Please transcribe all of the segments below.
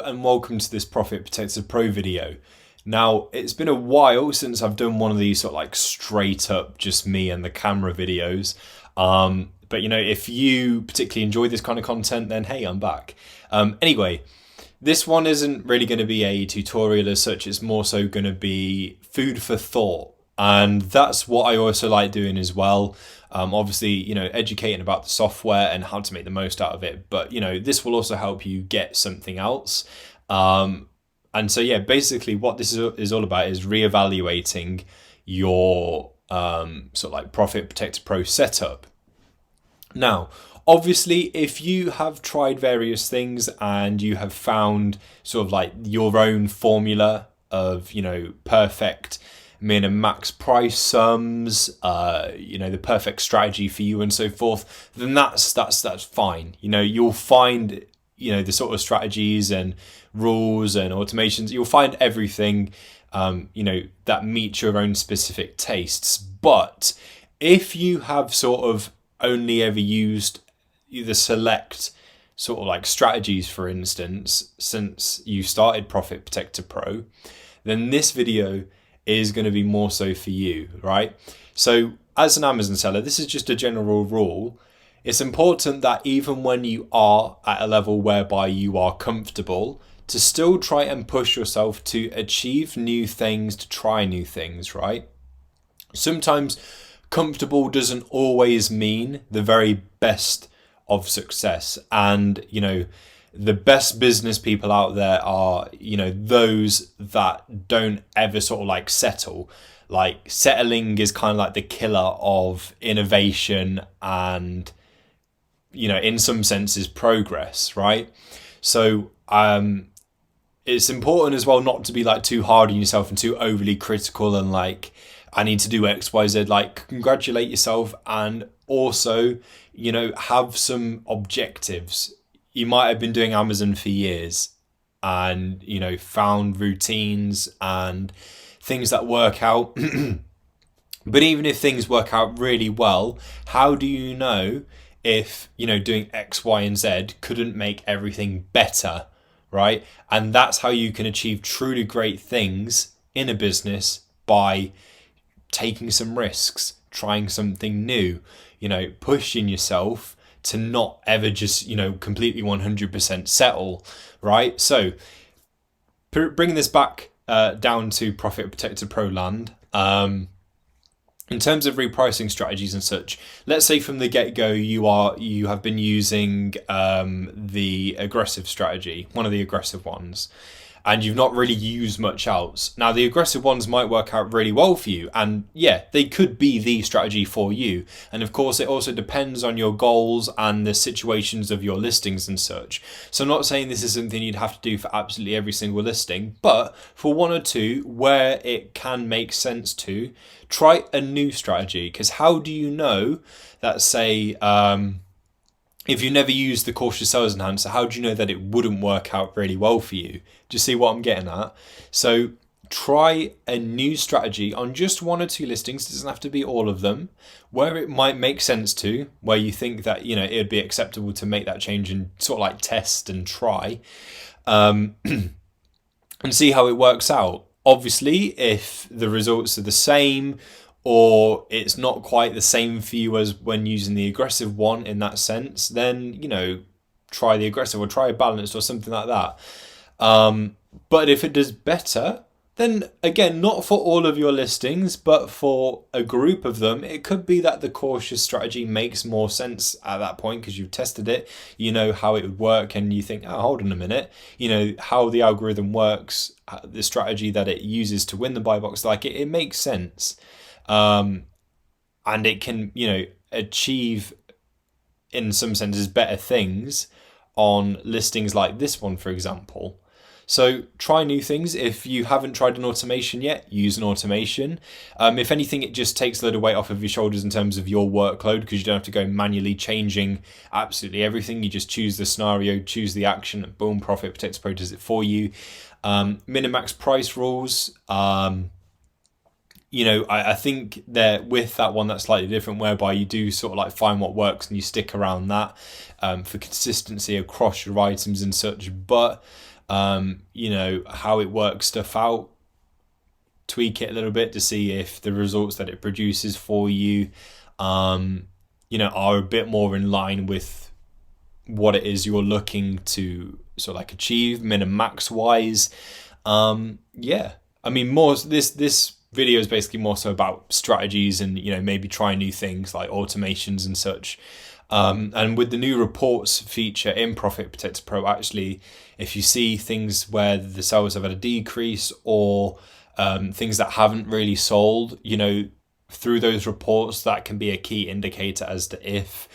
and welcome to this Profit Protector Pro video. Now, it's been a while since I've done one of these sort of like straight up just me and the camera videos. But you know, if you particularly enjoy this kind of content, then hey, I'm back. Anyway, this one isn't really going to be a tutorial as such. It's more so going to be food for thought. And that's what I also like doing as well. Obviously, you know, educating about the software and how to make the most out of it. But, you know, this will also help you get something else. And so, yeah, basically what this is all about is reevaluating your sort of like Profit Protector Pro setup. Now, obviously, if you have tried various things and you have found sort of like your own formula of, you know, perfect min and max price sums, you know, the perfect strategy for you and so forth, then that's fine. You know, you'll find, you know, the sort of strategies and rules and automations, you'll find everything, you know, that meets your own specific tastes. But if you have sort of only ever used the select sort of like strategies, for instance, since you started Profit Protector Pro, then this video is going to be more so for you, right? So as an Amazon seller, this is just a general rule. It's important that even when you are at a level whereby you are comfortable, to still try and push yourself to achieve new things, to try new things, right? Sometimes comfortable doesn't always mean the very best of success. And, you know, the best business people out there are, you know, those that don't ever sort of like settle. Like settling is kind of like the killer of innovation and, you know, in some senses progress, right? So it's important as well not to be like too hard on yourself and too overly critical and like, I need to do X, Y, Z. Like, congratulate yourself and also, you know, have some objectives. You might have been doing Amazon for years and, you know, found routines and things that work out. But even if things work out really well, how do you know if, you know, doing X, Y, and Z couldn't make everything better, right? And that's how you can achieve truly great things in a business, by taking some risks, trying something new, you know, pushing yourself to not ever just, you know, completely 100% settle, right? So bringing this back down to Profit Protector Pro land, in terms of repricing strategies and such, let's say from the get-go you have been using the aggressive strategy, one of the aggressive ones, and you've not really used much else. Now, the aggressive ones might work out really well for you, and yeah, they could be the strategy for you. And of course, it also depends on your goals and the situations of your listings and such. So I'm not saying this is something you'd have to do for absolutely every single listing, but for one or two where it can make sense to, try a new strategy. Because how do you know that, say, if you never used the cautious sales enhancer, how do you know that it wouldn't work out really well for you? Do you see what I'm getting at? So try a new strategy on just one or two listings. It doesn't have to be all of them, where it might make sense to, where you think that, you know, it would be acceptable to make that change and sort of like test and try, and see how it works out. Obviously, if the results are the same, or it's not quite the same for you as when using the aggressive one in that sense, then, you know, try the aggressive or try a balanced or something like that. But if it does better, then again, not for all of your listings, but for a group of them, it could be that the cautious strategy makes more sense at that point because you've tested it, you know how it would work, and you think, oh, hold on a minute, you know how the algorithm works, the strategy that it uses to win the buy box, like it makes sense. And it can, you know, achieve in some senses better things on listings like this one, for example. So try new things. If you haven't tried an automation yet, use an automation. If anything, it just takes a little weight off of your shoulders in terms of your workload, because you don't have to go manually changing absolutely everything. You just choose the scenario, choose the action, and boom, Profit Protector Pro does it for you. Min and max price rules. You know, I think that with that one, that's slightly different, whereby you do sort of like find what works and you stick around that for consistency across your items and such. But you know, how it works stuff out, tweak it a little bit to see if the results that it produces for you, you know, are a bit more in line with what it is you're looking to sort of like achieve, min and max wise. Yeah, I mean, more this video is basically more so about strategies and, you know, maybe try new things like automations and such. And with the new reports feature in Profit Protector Pro, actually, if you see things where the sales have had a decrease or things that haven't really sold, you know, through those reports, that can be a key indicator as to if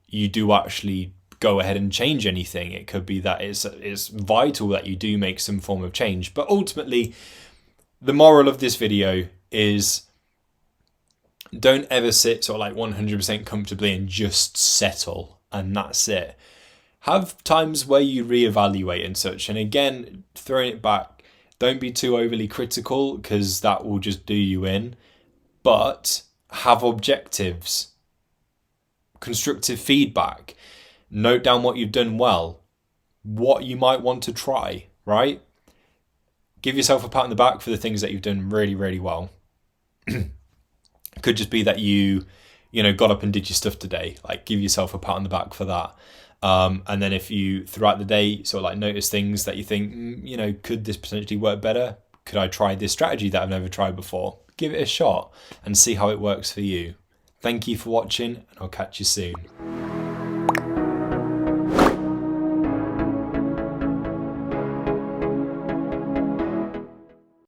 you do actually go ahead and change anything. It could be that it's vital that you do make some form of change. But ultimately, the moral of this video is don't ever sit sort of like 100% comfortably and just settle and that's it. Have times where you reevaluate and such. And again, throwing it back, don't be too overly critical because that will just do you in. But have objectives, constructive feedback, note down what you've done well, what you might want to try, right? Give yourself a pat on the back for the things that you've done really, really well. Could just be that you know, got up and did your stuff today. Like, give yourself a pat on the back for that. And then if you, throughout the day, sort of like notice things that you think, you know, could this potentially work better? Could I try this strategy that I've never tried before? Give it a shot and see how it works for you. Thank you for watching, and I'll catch you soon.